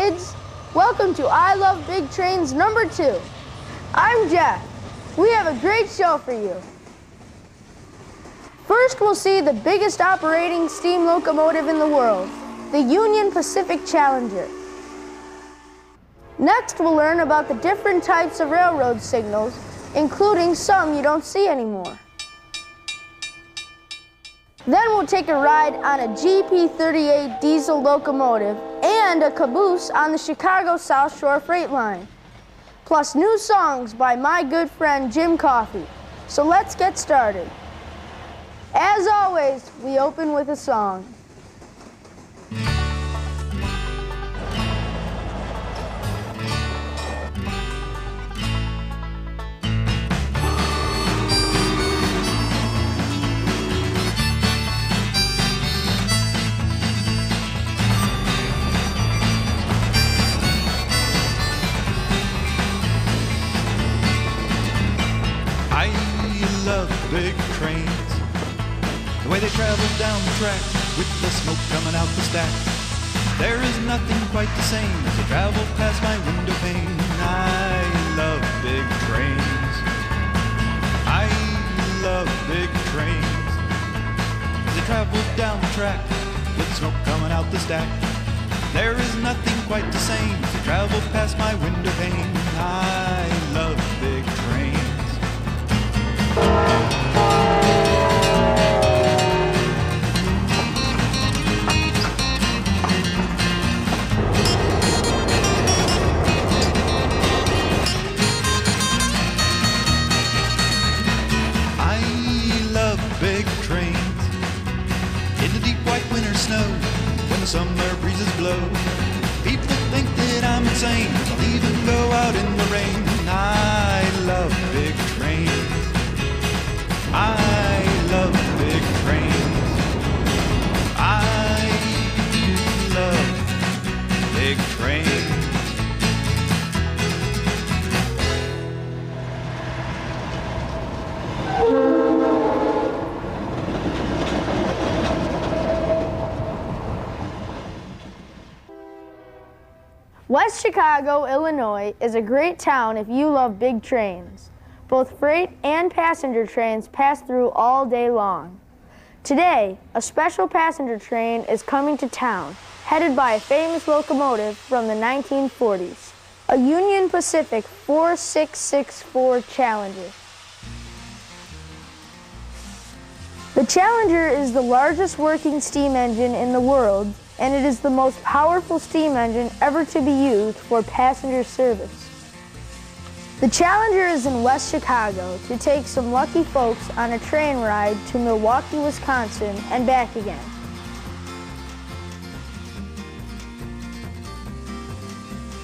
kids. Welcome to I Love Big Trains number 2. I'm Jack. We have a great show for you. First, we'll see the biggest operating steam locomotive in the world, the Union Pacific Challenger. Next, we'll learn about the different types of railroad signals, including some you don't see anymore. Then we'll take a ride on a GP38 diesel locomotive and a caboose on the Chicago South Shore Freight Line, plus new songs by my good friend Jim Coffey. So let's get started. As always, we open with a song. I love big trains, the way they travel down the track with the smoke coming out the stack. There is nothing quite the same as they travel past my window pane. I love big trains. I love big trains. As they travel down the track with smoke coming out the stack. There is nothing quite the same as they travel past my window pane. I love big trains. Big trains in the deep white winter snow when the summer breezes blow. People think that I'm insane, I'll even go out in the rain. I love big trains. I love big trains. I love big trains. West Chicago, Illinois is a great town if you love big trains. Both freight and passenger trains pass through all day long. Today, a special passenger train is coming to town, headed by a famous locomotive from the 1940s, a Union Pacific 4664 Challenger. The Challenger is the largest working steam engine in the world, and it is the most powerful steam engine ever to be used for passenger service. The Challenger is in West Chicago to take some lucky folks on a train ride to Milwaukee, Wisconsin and back again.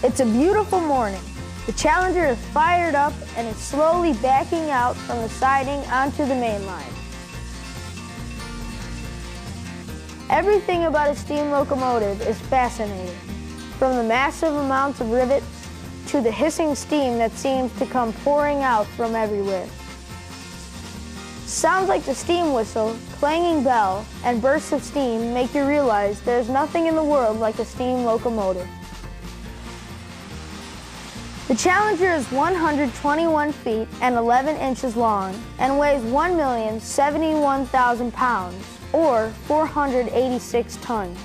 It's a beautiful morning. The Challenger is fired up and is slowly backing out from the siding onto the main line. Everything about a steam locomotive is fascinating, from the massive amounts of rivets to the hissing steam that seems to come pouring out from everywhere. Sounds like the steam whistle, clanging bell, and bursts of steam make you realize there's nothing in the world like a steam locomotive. The Challenger is 121 feet and 11 inches long and weighs 1,071,000 pounds, or 486 tons.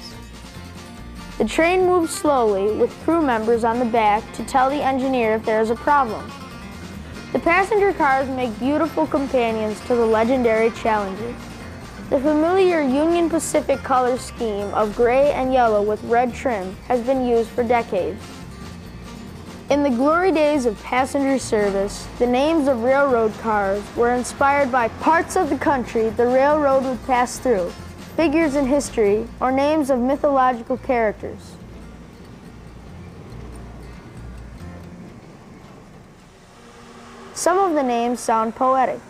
The train moves slowly with crew members on the back to tell the engineer if there is a problem. The passenger cars make beautiful companions to the legendary Challenger. The familiar Union Pacific color scheme of gray and yellow with red trim has been used for decades. In the glory days of passenger service, the names of railroad cars were inspired by parts of the country the railroad would pass through, figures in history, or names of mythological characters. Some of the names sound poetic,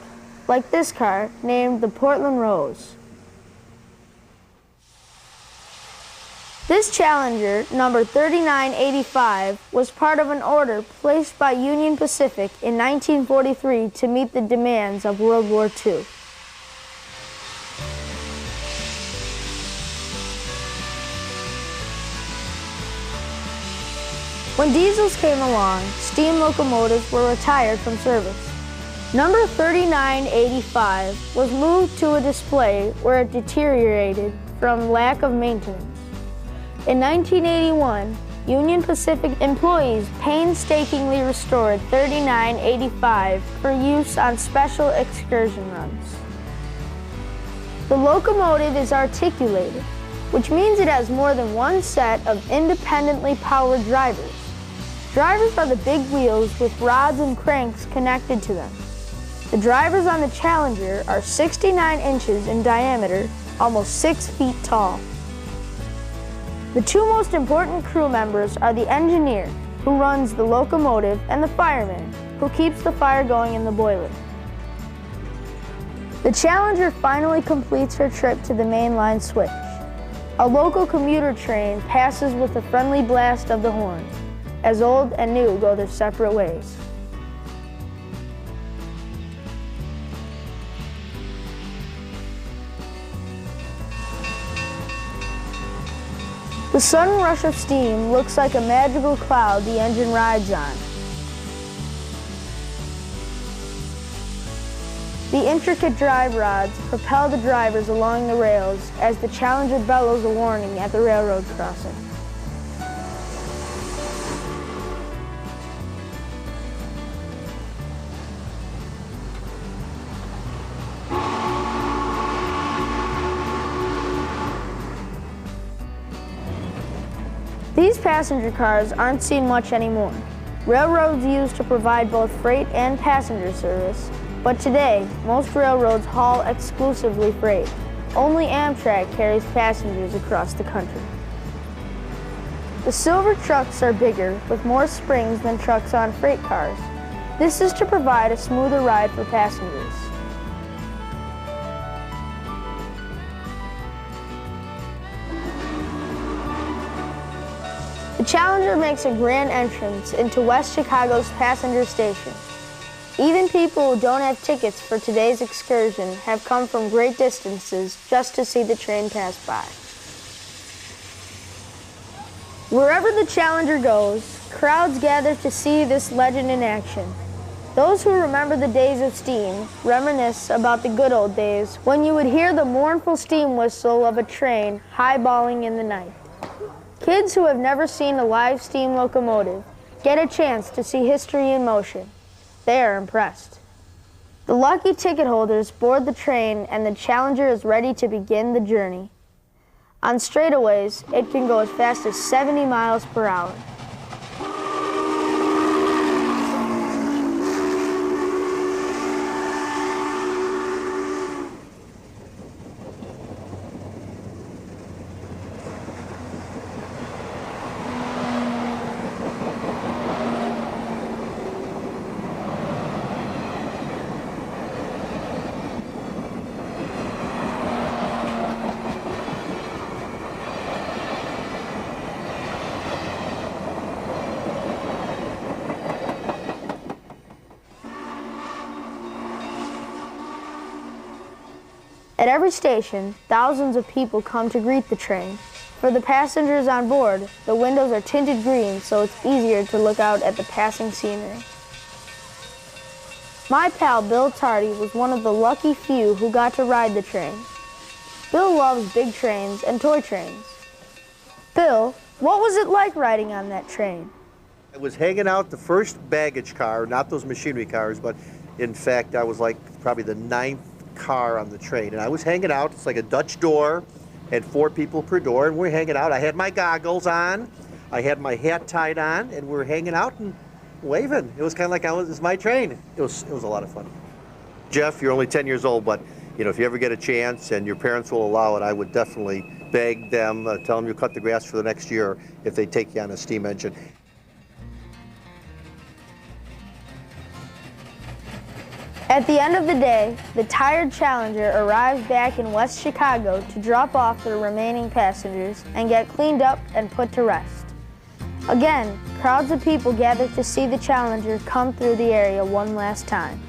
like this car named the Portland Rose. This Challenger, number 3985, was part of an order placed by Union Pacific in 1943 to meet the demands of World War II. When diesels came along, steam locomotives were retired from service. Number 3985 was moved to a display where it deteriorated from lack of maintenance. In 1981, Union Pacific employees painstakingly restored 3985 for use on special excursion runs. The locomotive is articulated, which means it has more than one set of independently powered drivers. Drivers are the big wheels with rods and cranks connected to them. The drivers on the Challenger are 69 inches in diameter, almost 6 feet tall. The two most important crew members are the engineer, who runs the locomotive, and the fireman, who keeps the fire going in the boiler. The Challenger finally completes her trip to the mainline switch. A local commuter train passes with a friendly blast of the horn, as old and new go their separate ways. The sudden rush of steam looks like a magical cloud the engine rides on. The intricate drive rods propel the drivers along the rails as the Challenger bellows a warning at the railroad crossing. These passenger cars aren't seen much anymore. Railroads used to provide both freight and passenger service, but today, most railroads haul exclusively freight. Only Amtrak carries passengers across the country. The silver trucks are bigger, with more springs than trucks on freight cars. This is to provide a smoother ride for passengers. The Challenger makes a grand entrance into West Chicago's passenger station. Even people who don't have tickets for today's excursion have come from great distances just to see the train pass by. Wherever the Challenger goes, crowds gather to see this legend in action. Those who remember the days of steam reminisce about the good old days when you would hear the mournful steam whistle of a train highballing in the night. Kids who have never seen a live steam locomotive get a chance to see history in motion. They are impressed. The lucky ticket holders board the train and the Challenger is ready to begin the journey. On straightaways, it can go as fast as 70 miles per hour. At every station, thousands of people come to greet the train. For the passengers on board, the windows are tinted green so it's easier to look out at the passing scenery. My pal Bill Tardy was one of the lucky few who got to ride the train. Bill loves big trains and toy trains. Bill, what was it like riding on that train? I was hanging out the first baggage car, not those machinery cars, but in fact I was like probably the 9th car on the train, and I was hanging out. It's like a Dutch door, had 4 people per door, and we're hanging out. I had my goggles on, I had my hat tied on, and we're hanging out and waving. It was kind of like it was my train. It was a lot of fun. Jeff, you're only 10 years old, but you know, if you ever get a chance and your parents will allow it, I would definitely beg them, tell them you cut the grass for the next year if they take you on a steam engine. At the end of the day, the tired Challenger arrives back in West Chicago to drop off the remaining passengers and get cleaned up and put to rest. Again, crowds of people gather to see the Challenger come through the area one last time.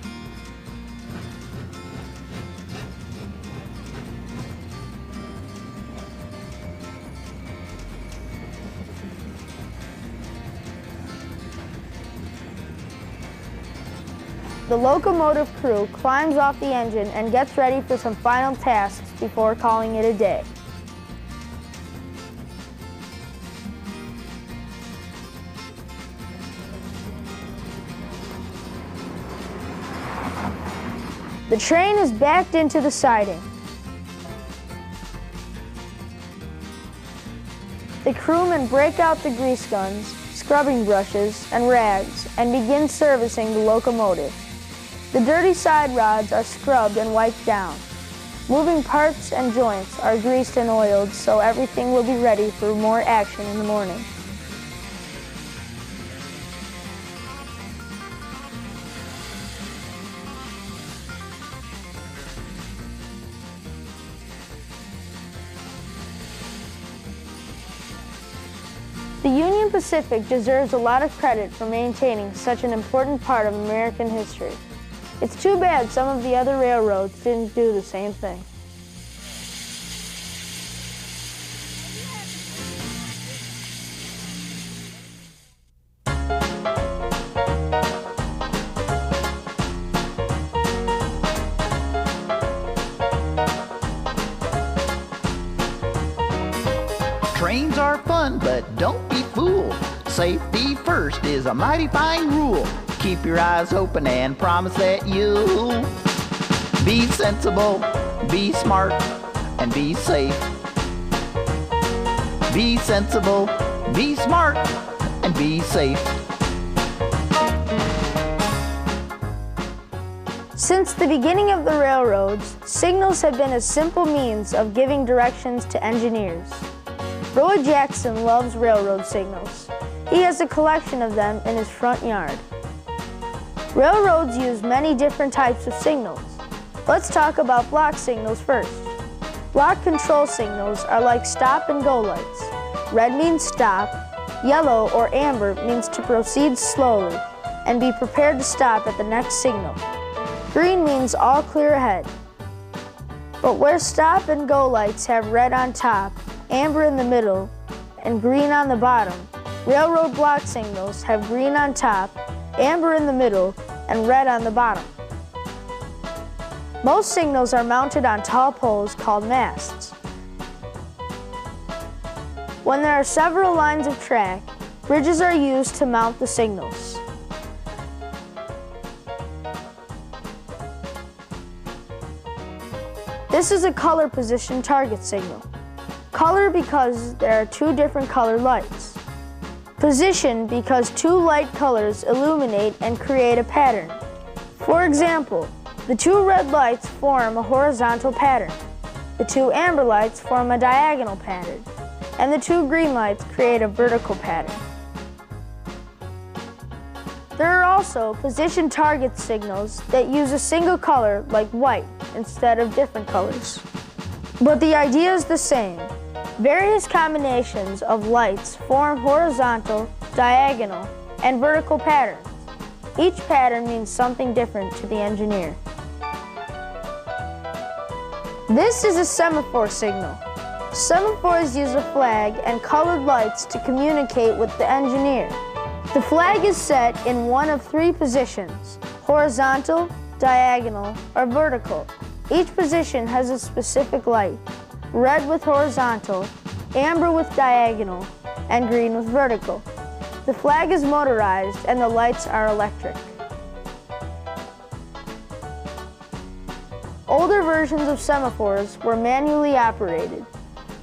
The locomotive crew climbs off the engine and gets ready for some final tasks before calling it a day. The train is backed into the siding. The crewmen break out the grease guns, scrubbing brushes, and rags and begin servicing the locomotive. The dirty side rods are scrubbed and wiped down. Moving parts and joints are greased and oiled so everything will be ready for more action in the morning. The Union Pacific deserves a lot of credit for maintaining such an important part of American history. It's too bad some of the other railroads didn't do the same thing. Trains are fun, but don't be fooled. Safety first is a mighty fine rule. Keep your eyes open and promise that you'll be sensible, be smart, and be safe. Be sensible, be smart, and be safe. Since the beginning of the railroads, signals have been a simple means of giving directions to engineers. Roy Jackson loves railroad signals. He has a collection of them in his front yard. Railroads use many different types of signals. Let's talk about block signals first. Block control signals are like stop and go lights. Red means stop, yellow or amber means to proceed slowly and be prepared to stop at the next signal. Green means all clear ahead. But where stop and go lights have red on top, amber in the middle, and green on the bottom, railroad block signals have green on top, amber in the middle, and red on the bottom. Most signals are mounted on tall poles called masts. When there are several lines of track, bridges are used to mount the signals. This is a color position target signal. Color because there are two different colored lights. Position because two light colors illuminate and create a pattern. For example, the two red lights form a horizontal pattern, the two amber lights form a diagonal pattern, and the two green lights create a vertical pattern. There are also position target signals that use a single color like white instead of different colors. But the idea is the same. Various combinations of lights form horizontal, diagonal, and vertical patterns. Each pattern means something different to the engineer. This is a semaphore signal. Semaphores use a flag and colored lights to communicate with the engineer. The flag is set in one of three positions: horizontal, diagonal, or vertical. Each position has a specific light: red with horizontal, amber with diagonal, and green with vertical. The flag is motorized and the lights are electric. Older versions of semaphores were manually operated.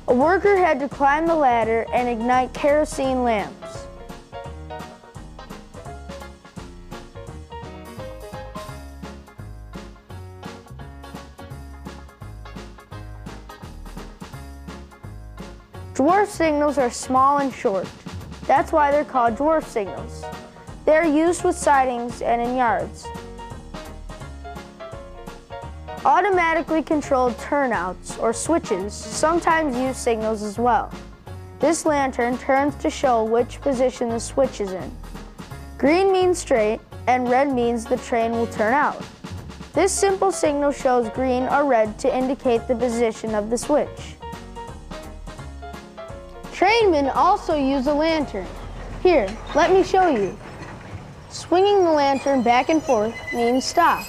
A worker had to climb the ladder and ignite kerosene lamps. Dwarf signals are small and short. That's why they're called dwarf signals. They are used with sidings and in yards. Automatically controlled turnouts or switches sometimes use signals as well. This lantern turns to show which position the switch is in. Green means straight and red means the train will turn out. This simple signal shows green or red to indicate the position of the switch. Trainmen also use a lantern. Here, let me show you. Swinging the lantern back and forth means stop.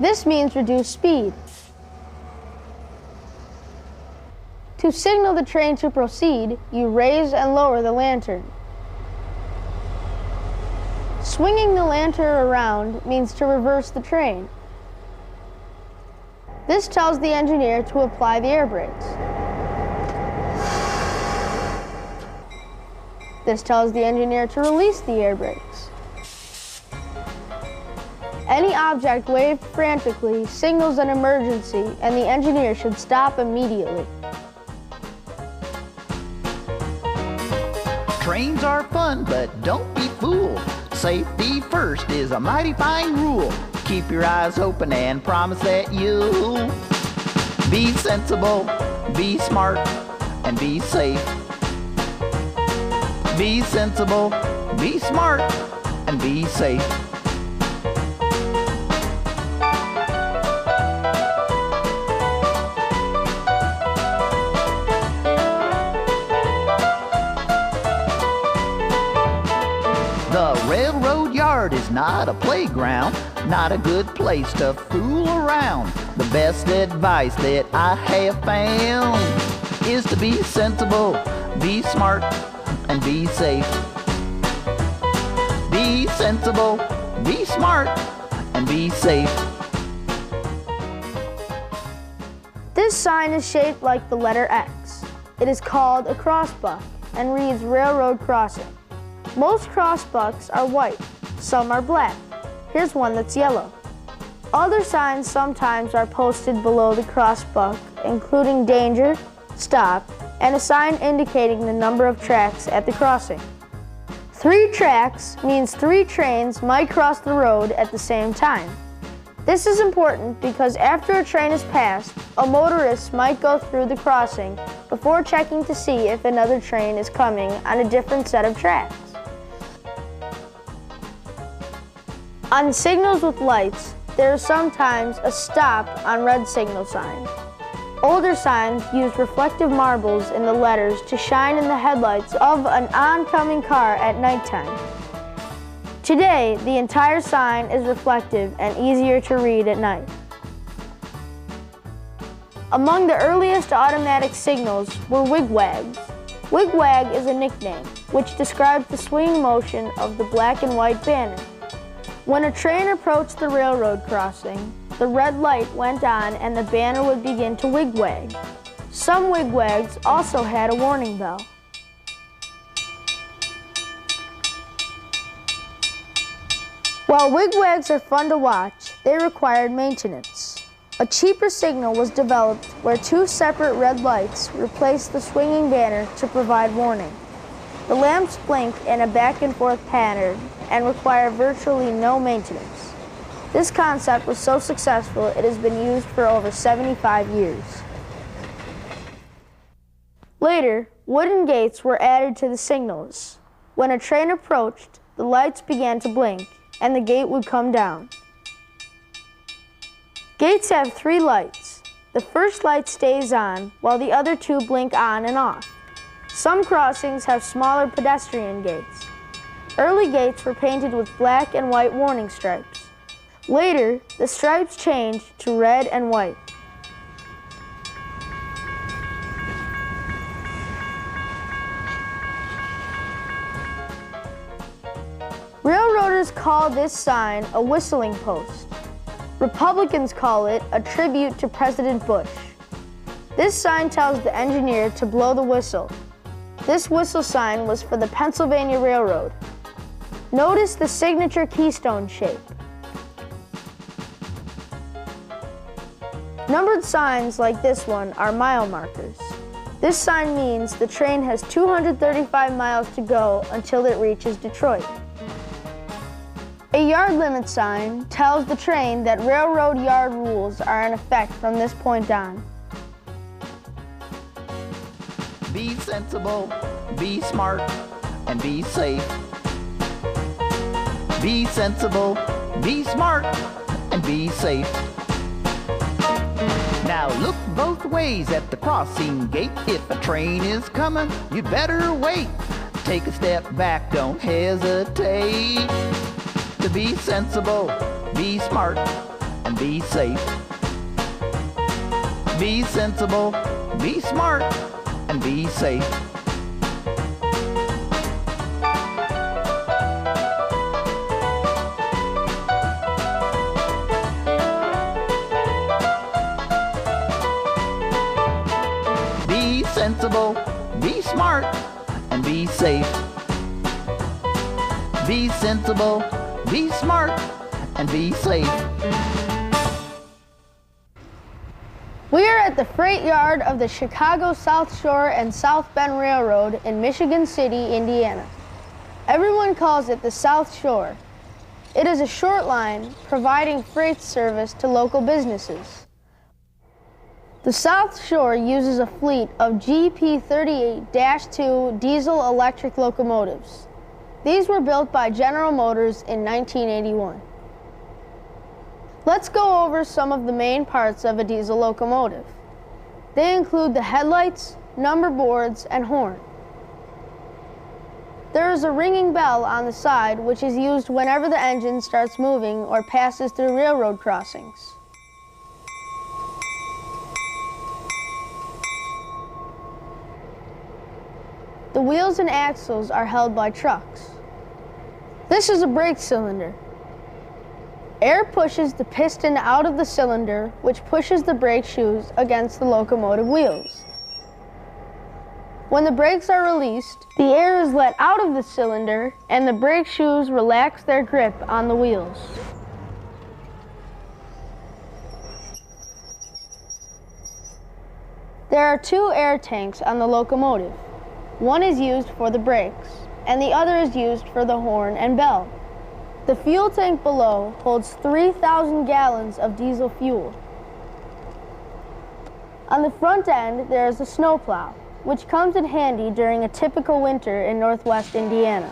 This means reduce speed. To signal the train to proceed, you raise and lower the lantern. Swinging the lantern around means to reverse the train. This tells the engineer to apply the air brakes. This tells the engineer to release the air brakes. Any object waved frantically signals an emergency, and the engineer should stop immediately. Trains are fun, but don't be fooled. Safety first is a mighty fine rule. Keep your eyes open and promise that you'll be sensible, be smart, and be safe. Be sensible, be smart, and be safe. The railroad yard is not a playground, not a good place to fool around. The best advice that I have found is to be sensible, be smart, and be safe. Be sensible, be smart, and be safe. This sign is shaped like the letter X. It is called a crossbuck and reads railroad crossing. Most crossbucks are white, some are black. Here's one that's yellow. Other signs sometimes are posted below the crossbuck, including danger, stop, and a sign indicating the number of tracks at the crossing. 3 tracks means 3 trains might cross the road at the same time. This is important because after a train is passed, a motorist might go through the crossing before checking to see if another train is coming on a different set of tracks. On signals with lights, there is sometimes a stop on red signal sign. Older signs used reflective marbles in the letters to shine in the headlights of an oncoming car at nighttime. Today, the entire sign is reflective and easier to read at night. Among the earliest automatic signals were wigwags. Wigwag is a nickname which describes the swinging motion of the black and white banner. When a train approached the railroad crossing, the red light went on and the banner would begin to wigwag. Some wigwags also had a warning bell. While wigwags are fun to watch, they required maintenance. A cheaper signal was developed where 2 separate red lights replaced the swinging banner to provide warning. The lamps blink in a back and forth pattern and require virtually no maintenance. This concept was so successful it has been used for over 75 years. Later, wooden gates were added to the signals. When a train approached, the lights began to blink and the gate would come down. Gates have 3 lights. The first light stays on while the other 2 blink on and off. Some crossings have smaller pedestrian gates. Early gates were painted with black and white warning stripes. Later, the stripes changed to red and white. Railroaders call this sign a whistling post. Republicans call it a tribute to President Bush. This sign tells the engineer to blow the whistle. This whistle sign was for the Pennsylvania Railroad. Notice the signature keystone shape. Numbered signs like this one are mile markers. This sign means the train has 235 miles to go until it reaches Detroit. A yard limit sign tells the train that railroad yard rules are in effect from this point on. Be sensible, be smart, and be safe. Be sensible, be smart, and be safe. Now look both ways at the crossing gate. If a train is coming, you'd better wait. take a step back, don't hesitate. To be sensible, be smart, and be safe. Be sensible, be smart, and be safe. Be sensible, be smart, and be safe. Be sensible, be smart, and be safe. We are at the freight yard of the Chicago South Shore and South Bend Railroad in Michigan City, Indiana. Everyone calls it the South Shore. It is a short line providing freight service to local businesses. The South Shore uses a fleet of GP38-2 diesel-electric locomotives. These were built by General Motors in 1981. Let's go over some of the main parts of a diesel locomotive. They include the headlights, number boards, and horn. There is a ringing bell on the side which is used whenever the engine starts moving or passes through railroad crossings. The wheels and axles are held by trucks. This is a brake cylinder. Air pushes the piston out of the cylinder, which pushes the brake shoes against the locomotive wheels. When the brakes are released, the air is let out of the cylinder and the brake shoes relax their grip on the wheels. There are two air tanks on the locomotive. One is used for the brakes, and the other is used for the horn and bell. The fuel tank below holds 3,000 gallons of diesel fuel. On the front end, there is a snowplow, which comes in handy during a typical winter in northwest Indiana.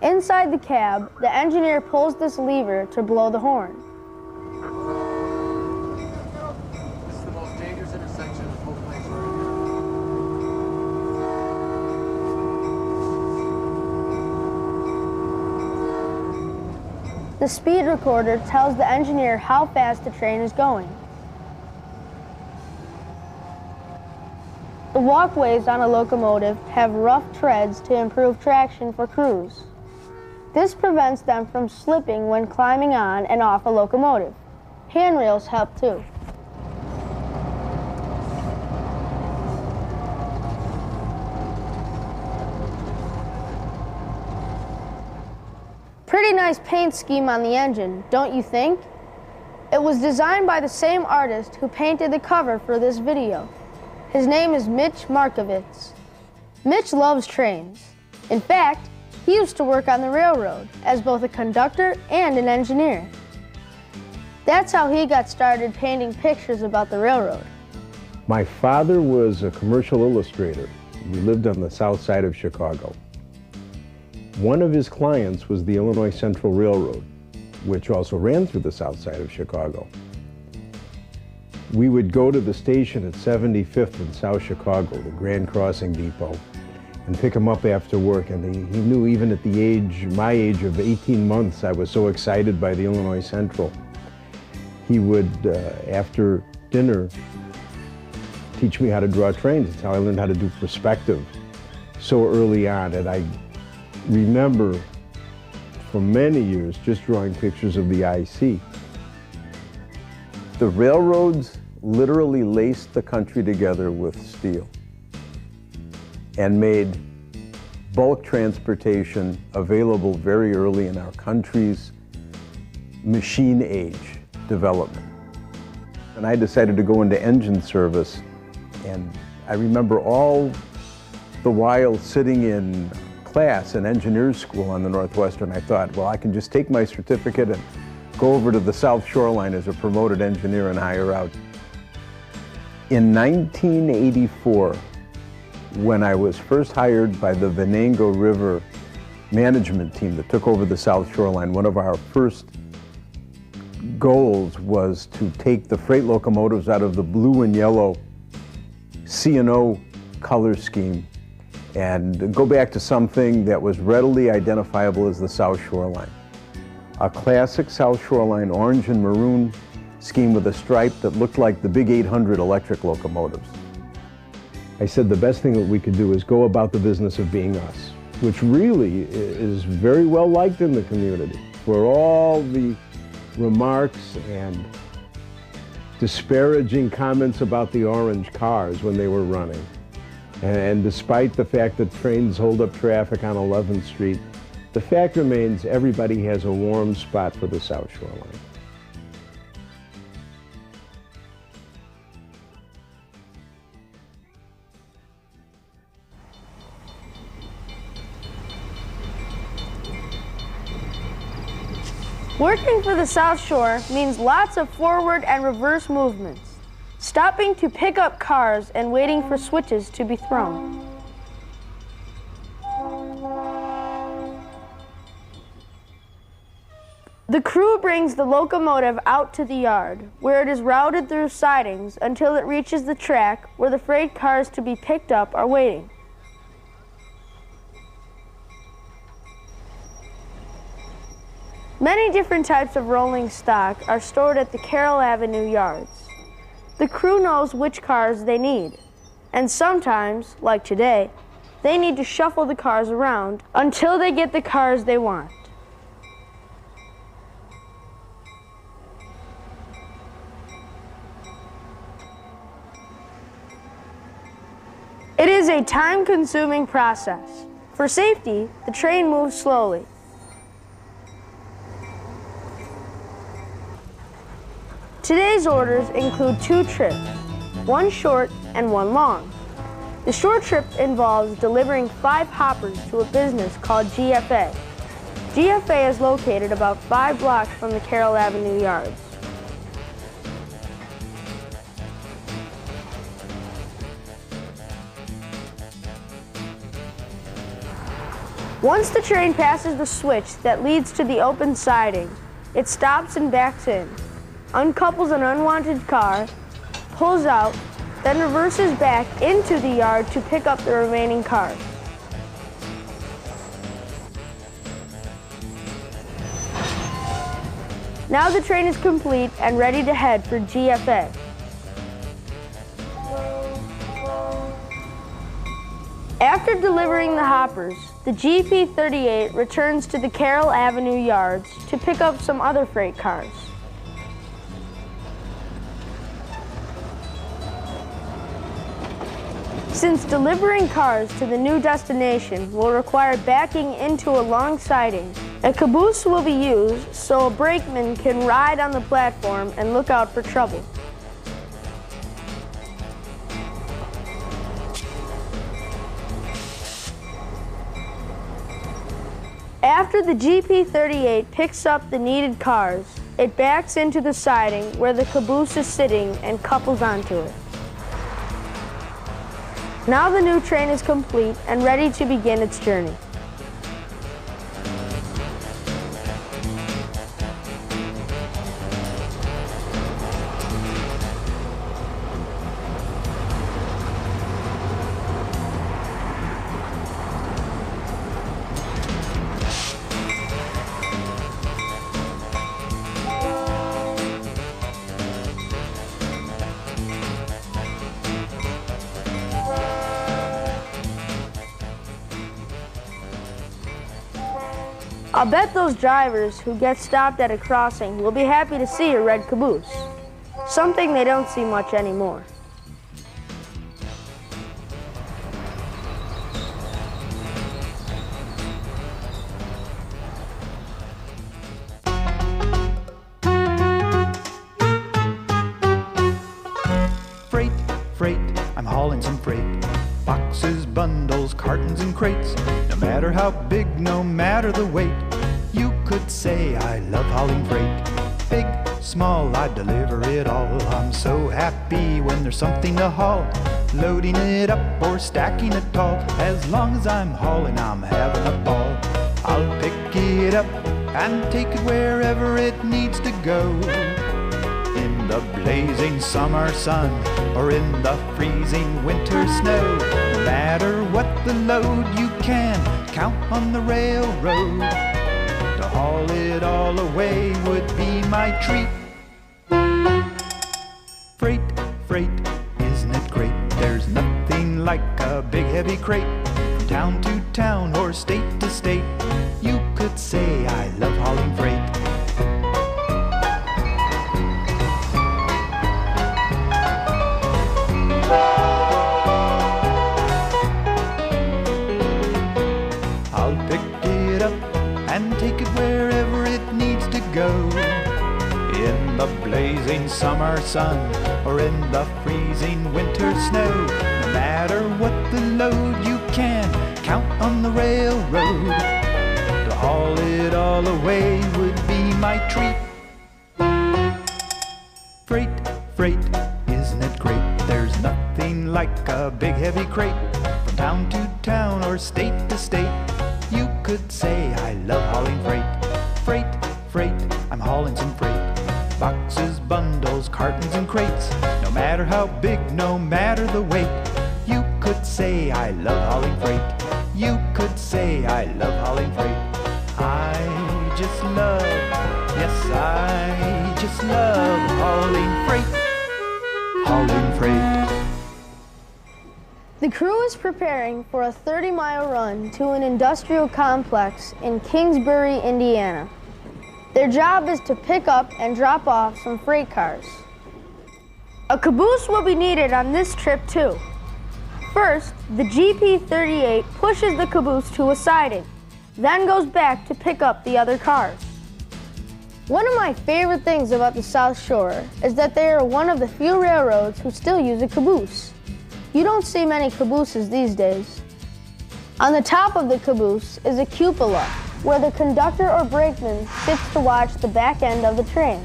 Inside the cab, the engineer pulls this lever to blow the horn. This is the most dangerous intersection in the whole place right now. The speed recorder tells the engineer how fast the train is going. The walkways on a locomotive have rough treads to improve traction for crews. This prevents them from slipping when climbing on and off a locomotive. Handrails help too. Pretty nice paint scheme on the engine, don't you think? It was designed by the same artist who painted the cover for this video. His name is Mitch Markovitz. Mitch loves trains. In fact, he used to work on the railroad as both a conductor and an engineer. That's how he got started painting pictures about the railroad. My father was a commercial illustrator. We lived on the south side of Chicago. One of his clients was the Illinois Central Railroad, which also ran through the south side of Chicago. We would go to the station at 75th in South Chicago, the Grand Crossing Depot, and pick him up after work. And he knew even at the age, my age of 18 months, I was so excited by the Illinois Central. He would, after dinner, teach me how to draw trains. That's how I learned how to do perspective so early on. And I remember for many years just drawing pictures of the IC. The railroads literally laced the country together with steel and made bulk transportation available very early in our country's machine age development. And I decided to go into engine service, and I remember all the while sitting in class in engineers school on the Northwestern. I thought, well, I can just take my certificate and go over to the South Shoreline as a promoted engineer and hire out. In 1984, when I was first hired by the Venango River management team that took over the South Shoreline, one of our first goals was to take the freight locomotives out of the blue and yellow C&O color scheme and go back to something that was readily identifiable as the South Shoreline. A classic South Shoreline orange and maroon scheme with a stripe that looked like the big 800 electric locomotives. I said the best thing that we could do is go about the business of being us, which really is very well liked in the community. For all the remarks and disparaging comments about the orange cars when they were running, and despite the fact that trains hold up traffic on 11th Street, the fact remains everybody has a warm spot for the South Shoreline. Working for the South Shore means lots of forward and reverse movements, stopping to pick up cars and waiting for switches to be thrown. The crew brings the locomotive out to the yard, where it is routed through sidings until it reaches the track where the freight cars to be picked up are waiting. Many different types of rolling stock are stored at the Carroll Avenue yards. The crew knows which cars they need, and sometimes, like today, they need to shuffle the cars around until they get the cars they want. It is a time-consuming process. For safety, the train moves slowly. Today's orders include 2 trips, one short and one long. The short trip involves delivering 5 hoppers to a business called GFA. GFA is located about 5 blocks from the Carroll Avenue yards. Once the train passes the switch that leads to the open siding, it stops and backs in, uncouples an unwanted car, pulls out, then reverses back into the yard to pick up the remaining cars. Now the train is complete and ready to head for GFA. After delivering the hoppers, the GP38 returns to the Carroll Avenue yards to pick up some other freight cars. Since delivering cars to the new destination will require backing into a long siding, a caboose will be used so a brakeman can ride on the platform and look out for trouble. After the GP38 picks up the needed cars, it backs into the siding where the caboose is sitting and couples onto it. Now the new train is complete and ready to begin its journey. I'll bet those drivers who get stopped at a crossing will be happy to see a red caboose, something they don't see much anymore. Freight, freight, I'm hauling some freight. Boxes, bundles, cartons and crates. No matter how big, no matter the weight, you could say I love hauling freight. Big, small, I deliver it all. I'm so happy when there's something to haul. Loading it up or stacking it tall. As long as I'm hauling, I'm having a ball. I'll pick it up and take it wherever it needs to go. In the blazing summer sun or in the freezing winter snow. No matter what the load, you can count on the railroad. To haul it all away would be my treat. Freight, freight, isn't it great? There's nothing like a big heavy crate. From town to town or state to state, you could say I love hauling freight. I'll pick it up and take it wherever it needs to go. In the blazing summer sun or in the freezing winter snow. No matter what the load, you can count on the railroad. To haul it all away would be my treat. Freight, freight, isn't it great? There's nothing like a big heavy crate. From town to town or state to state, you could say I love hauling freight. Freight, freight, I'm hauling some freight. Boxes, bundles, cartons and crates. No matter how big, no matter the weight, you could say I love hauling freight. You could say I love hauling freight. I just love, yes, I just love hauling freight. Hauling freight. The crew is preparing for a 30-mile run to an industrial complex in Kingsbury, Indiana. Their job is to pick up and drop off some freight cars. A caboose will be needed on this trip too. First, the GP38 pushes the caboose to a siding, then goes back to pick up the other cars. One of my favorite things about the South Shore is that they are one of the few railroads who still use a caboose. You don't see many cabooses these days. On the top of the caboose is a cupola, where the conductor or brakeman sits to watch the back end of the train.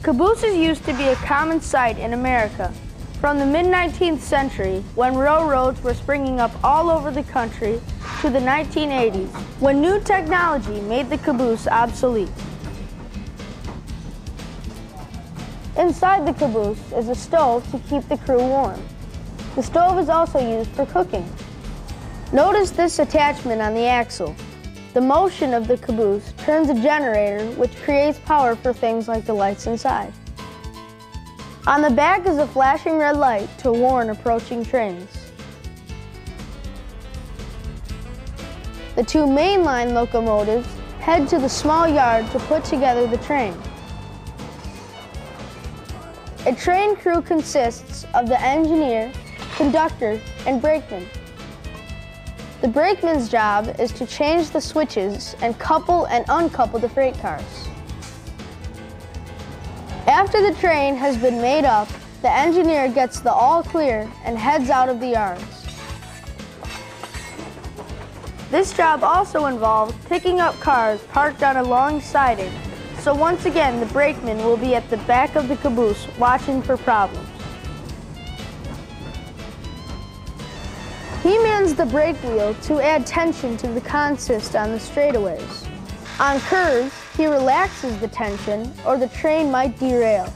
Cabooses used to be a common sight in America from the mid-19th century, when railroads were springing up all over the country, to the 1980s, when new technology made the caboose obsolete. Inside the caboose is a stove to keep the crew warm. The stove is also used for cooking. Notice this attachment on the axle. The motion of the caboose turns a generator which creates power for things like the lights inside. On the back is a flashing red light to warn approaching trains. The two mainline locomotives head to the small yard to put together the train. A train crew consists of the engineer, conductor, and brakeman. The brakeman's job is to change the switches and couple and uncouple the freight cars. After the train has been made up, the engineer gets the all clear and heads out of the yards. This job also involves picking up cars parked on a long siding, so once again the brakeman will be at the back of the caboose watching for problems. He mans the brake wheel to add tension to the consist on the straightaways. On curves, he relaxes the tension or the train might derail.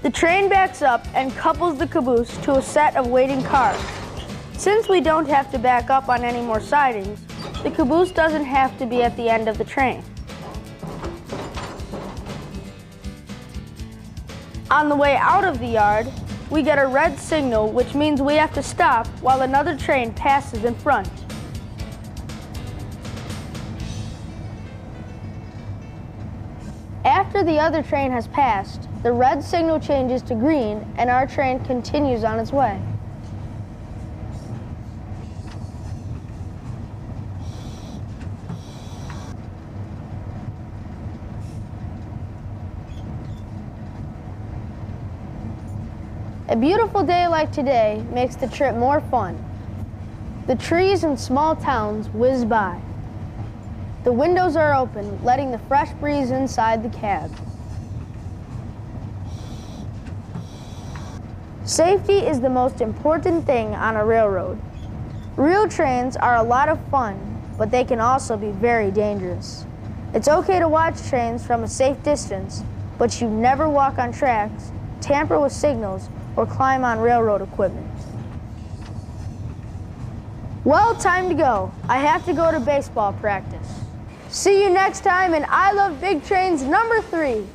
The train backs up and couples the caboose to a set of waiting cars. Since we don't have to back up on any more sidings, the caboose doesn't have to be at the end of the train. On the way out of the yard, we get a red signal, which means we have to stop while another train passes in front. After the other train has passed, the red signal changes to green and our train continues on its way. A beautiful day like today makes the trip more fun. The trees in small towns whiz by. The windows are open, letting the fresh breeze inside the cab. Safety is the most important thing on a railroad. Real trains are a lot of fun, but they can also be very dangerous. It's okay to watch trains from a safe distance, but you never walk on tracks, tamper with signals, or climb on railroad equipment. Well, time to go. I have to go to baseball practice. See you next time in I Love Big Trains #3.